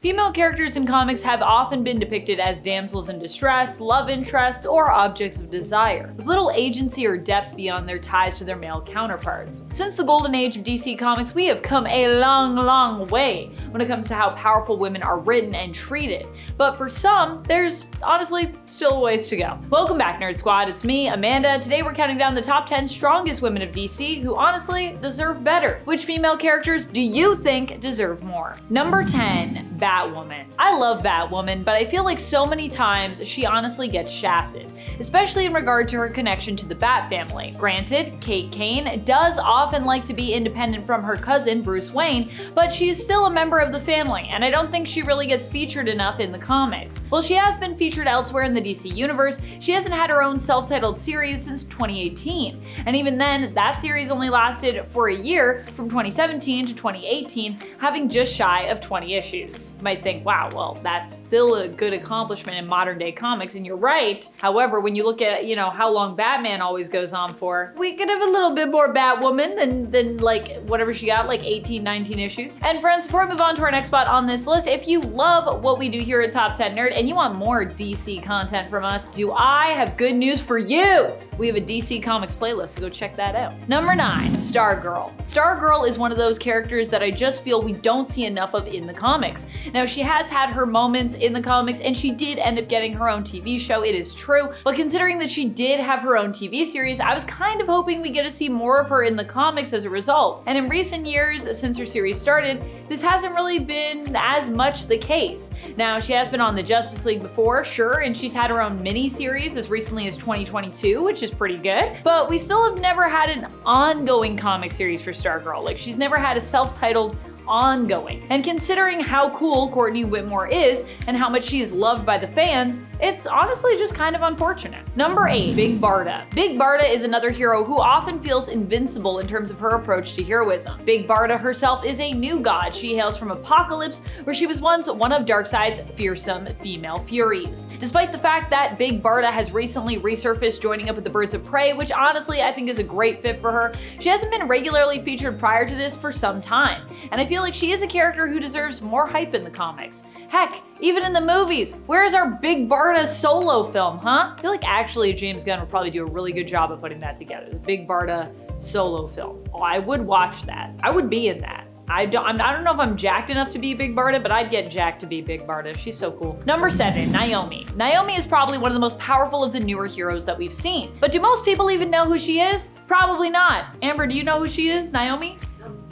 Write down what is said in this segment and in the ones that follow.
Female characters in comics have often been depicted as damsels in distress, love interests, or objects of desire, with little agency or depth beyond their ties to their male counterparts. Since the golden age of DC Comics, we have come a long way when it comes to how powerful women are written and treated. But for some, there's honestly still a ways to go. Welcome back, Nerd Squad. It's me, Amanda. Today we're counting down the top 10 strongest women of DC who honestly deserve better. Which female characters do you think deserve more? Number 10. Batwoman. I love Batwoman, but I feel like so many times she honestly gets shafted, especially in regard to her connection to the Bat family. Granted, Kate Kane does often like to be independent from her cousin, Bruce Wayne, but she's still a member of the family, and I don't think she really gets featured enough in the comics. While she has been featured elsewhere in the DC universe, she hasn't had her own self-titled series since 2018, and even then, that series only lasted for a year, from 2017 to 2018, having just shy of 20 issues. You might think, wow, well, that's still a good accomplishment in modern day comics, and you're right. However, when you look at, how long Batman always goes on for, we could have a little bit more Batwoman than like whatever she got, like 18, 19 issues. And friends, before we move on to our next spot on this list, if you love what we do here at Top 10 Nerd and you want more DC content from us, do I have good news for you? We have a DC Comics playlist, so go check that out. Number 9, Stargirl. Stargirl is one of those characters that I just feel we don't see enough of in the comics. Now, she has had her moments in the comics, and she did end up getting her own TV show, it is true, but considering that she did have her own TV series, I was kind of hoping we get to see more of her in the comics as a result. And in recent years, since her series started, this hasn't really been as much the case. Now, she has been on the Justice League before, sure, and she's had her own mini-series as recently as 2022, which is pretty good, but we still have never had an ongoing comic series for Stargirl. Like, she's never had a self-titled ongoing. And considering how cool Courtney Whitmore is and how much she is loved by the fans, it's honestly just kind of unfortunate. Number 8, Big Barda. Big Barda is another hero who often feels invincible in terms of her approach to heroism. Big Barda herself is a new god. She hails from Apocalypse, where she was once one of Darkseid's fearsome female furies. Despite the fact that Big Barda has recently resurfaced joining up with the Birds of Prey, which honestly I think is a great fit for her, she hasn't been regularly featured prior to this for some time. And I feel like she is a character who deserves more hype in the comics. Heck, even in the movies, where is our Big Barda solo film, huh? I feel like actually James Gunn would probably do a really good job of putting that together, the Big Barda solo film. Oh, I would watch that. I would be in that. I don't know if I'm jacked enough to be Big Barda, but I'd get jacked to be Big Barda. She's so cool. Number 7, Naomi. Naomi is probably one of the most powerful of the newer heroes that we've seen. But do most people even know who she is? Probably not. Amber, do you know who she is, Naomi?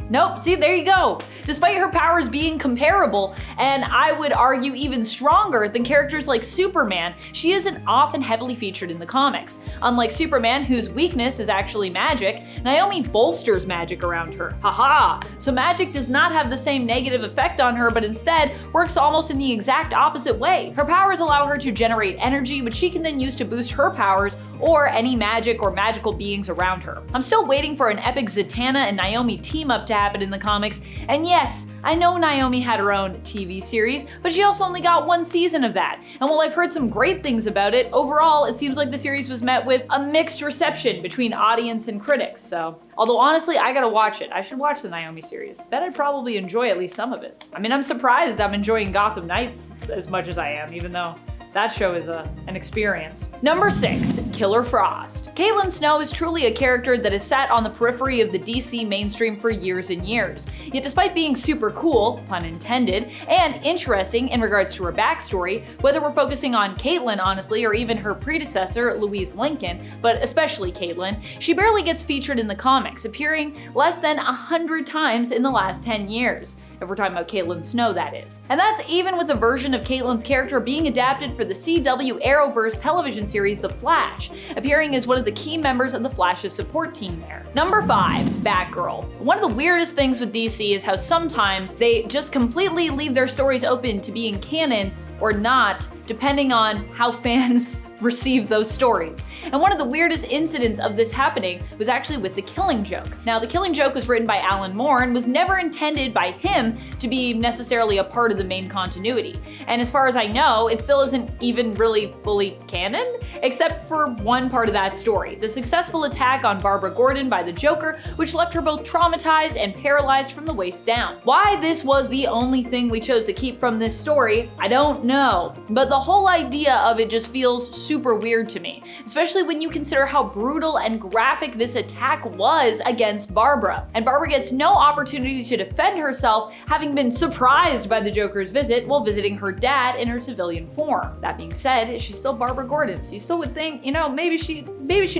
Nope, see, there you go. Despite her powers being comparable, and I would argue even stronger than characters like Superman, she isn't often heavily featured in the comics. Unlike Superman, whose weakness is actually magic, Naomi bolsters magic around her. Haha! So magic does not have the same negative effect on her, but instead works almost in the exact opposite way. Her powers allow her to generate energy, which she can then use to boost her powers or any magic or magical beings around her. I'm still waiting for an epic Zatanna and Naomi team up to happen in the comics, and yes, I know Naomi had her own TV series, but she also only got one season of that. And while I've heard some great things about it, overall it seems like the series was met with a mixed reception between audience and critics. So, although honestly, I gotta watch it. I should watch the Naomi series. Bet I'd probably enjoy at least some of it. I mean, I'm surprised I'm enjoying Gotham Knights as much as I am, even though that show is an experience. Number 6, Killer Frost. Caitlin Snow is truly a character that has sat on the periphery of the DC mainstream for years and years. Yet despite being super cool, pun intended, and interesting in regards to her backstory, whether we're focusing on Caitlin honestly or even her predecessor, Louise Lincoln, but especially Caitlin, she barely gets featured in the comics, appearing less than 100 times in the last 10 years. If we're talking about Caitlin Snow, that is. And that's even with a version of Caitlin's character being adapted for the CW Arrowverse television series The Flash, appearing as one of the key members of the Flash's support team there. Number 5, Batgirl. One of the weirdest things with DC is how sometimes they just completely leave their stories open to being canon or not, depending on how fans receive those stories. And one of the weirdest incidents of this happening was actually with The Killing Joke. Now, The Killing Joke was written by Alan Moore and was never intended by him to be necessarily a part of the main continuity. And as far as I know, it still isn't even really fully canon, except for one part of that story, the successful attack on Barbara Gordon by the Joker, which left her both traumatized and paralyzed from the waist down. Why this was the only thing we chose to keep from this story, I don't know. But the whole idea of it just feels super weird to me, especially when you consider how brutal and graphic this attack was against Barbara. And Barbara gets no opportunity to defend herself, having been surprised by the Joker's visit while visiting her dad in her civilian form. That being said, she's still Barbara Gordon, so you still would think, you know, maybe she'd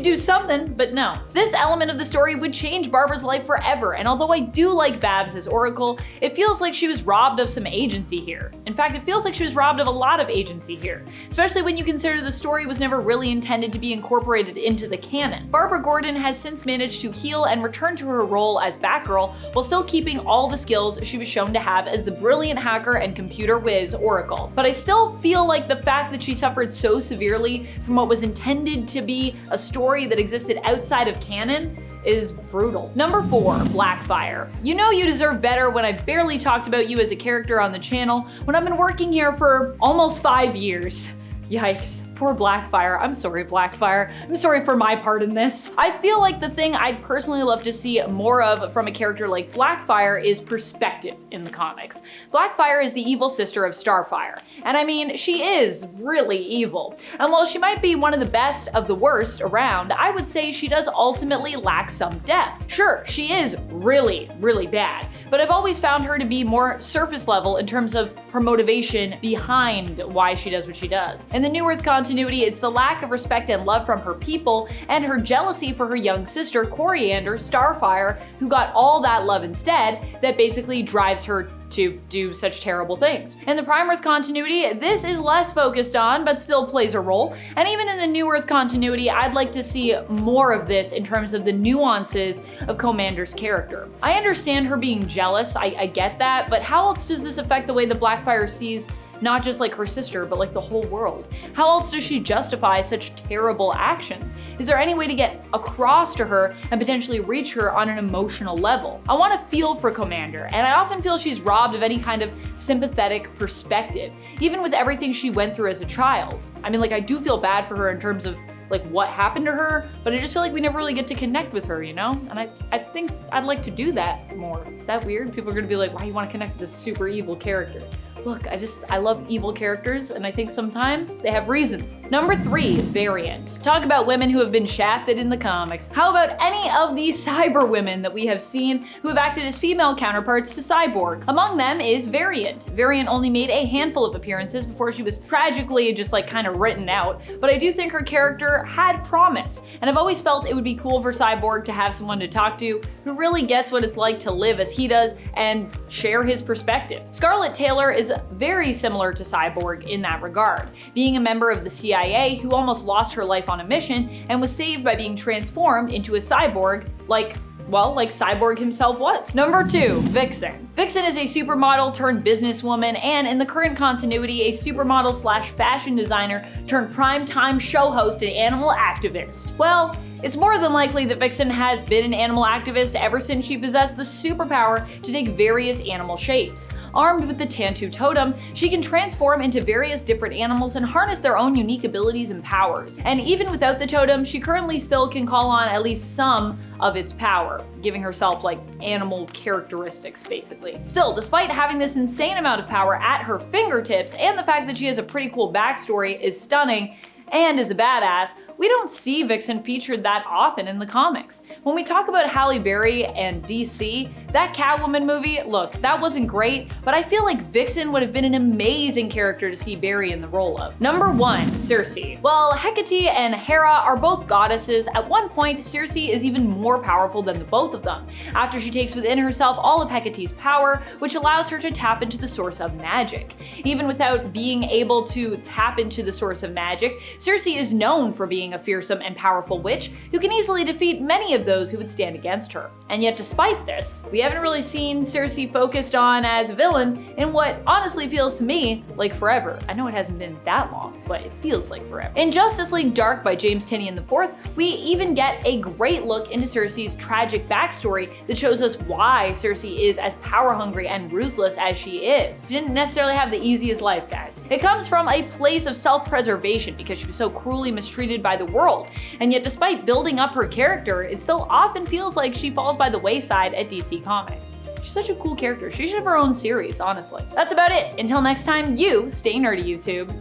do something, but no. This element of the story would change Barbara's life forever, and although I do like Babs as Oracle, it feels like she was robbed of some agency here. In fact, it feels like she was robbed of a lot of agency here, especially when you consider the story was never really intended to be incorporated into the canon. Barbara Gordon has since managed to heal and return to her role as Batgirl while still keeping all the skills she was shown to have as the brilliant hacker and computer whiz Oracle. But I still feel like the fact that she suffered so severely from what was intended to be a story that existed outside of canon is brutal. Number 4, Blackfire. You know you deserve better when I've barely talked about you as a character on the channel when I've been working here for almost 5 years. Yikes. Poor Blackfire. I'm sorry, Blackfire. I'm sorry for my part in this. I feel like the thing I'd personally love to see more of from a character like Blackfire is perspective in the comics. Blackfire is the evil sister of Starfire. And I mean, she is really evil. And while she might be one of the best of the worst around, I would say she does ultimately lack some depth. Sure, she is really, really bad, but I've always found her to be more surface level in terms of her motivation behind why she does what she does. In the New Earth continuity, it's the lack of respect and love from her people and her jealousy for her young sister, Coriander, Starfire, who got all that love instead, that basically drives her to do such terrible things. In the Prime Earth continuity, this is less focused on, but still plays a role. And even in the New Earth continuity, I'd like to see more of this in terms of the nuances of Commander's character. I understand her being jealous, I get that, but how else does this affect the way the Blackfire sees not just like her sister, but like the whole world? How else does she justify such terrible actions? Is there any way to get across to her and potentially reach her on an emotional level? I want to feel for Commander, and I often feel she's robbed of any kind of sympathetic perspective, even with everything she went through as a child. I mean, like, I do feel bad for her in terms of like what happened to her, but I just feel like we never really get to connect with her, you know? And I think I'd like to do that more. Is that weird? People are gonna be like, why do you want to connect with this super evil character? Look, I love evil characters, and I think sometimes they have reasons. Number 3, Variant. Talk about women who have been shafted in the comics. How about any of these cyber women that we have seen who have acted as female counterparts to Cyborg? Among them is Variant. Variant only made a handful of appearances before she was tragically just like kind of written out, but I do think her character had promise, and I've always felt it would be cool for Cyborg to have someone to talk to who really gets what it's like to live as he does and share his perspective. Scarlet Taylor is very similar to Cyborg in that regard, being a member of the CIA who almost lost her life on a mission and was saved by being transformed into a cyborg like Cyborg himself was. Number 2, Vixen. Vixen is a supermodel turned businesswoman and in the current continuity, a supermodel slash fashion designer turned primetime show host and animal activist. Well, it's more than likely that Vixen has been an animal activist ever since she possessed the superpower to take various animal shapes. Armed with the Tantu totem, she can transform into various different animals and harness their own unique abilities and powers. And even without the totem, she currently still can call on at least some of its power, giving herself like animal characteristics basically. Still, despite having this insane amount of power at her fingertips and the fact that she has a pretty cool backstory is stunning and is a badass, we don't see Vixen featured that often in the comics. When we talk about Halle Berry and DC, that Catwoman movie, look, that wasn't great, but I feel like Vixen would have been an amazing character to see Barry in the role of. Number 1, Circe. While Hecate and Hera are both goddesses, at one point Circe is even more powerful than the both of them, after she takes within herself all of Hecate's power, which allows her to tap into the source of magic. Even without being able to tap into the source of magic, Circe is known for being being a fearsome and powerful witch who can easily defeat many of those who would stand against her. And yet despite this, we haven't really seen Circe focused on as a villain in what honestly feels to me like forever. I know it hasn't been that long, but it feels like forever. In Justice League Dark by James Tynion IV, we even get a great look into Circe's tragic backstory that shows us why Circe is as power-hungry and ruthless as she is. She didn't necessarily have the easiest life, guys. It comes from a place of self-preservation because she was so cruelly mistreated by the world, and yet despite building up her character, it still often feels like she falls by the wayside at DC Comics. She's such a cool character. She should have her own series, honestly. That's about it. Until next time, you stay nerdy, YouTube.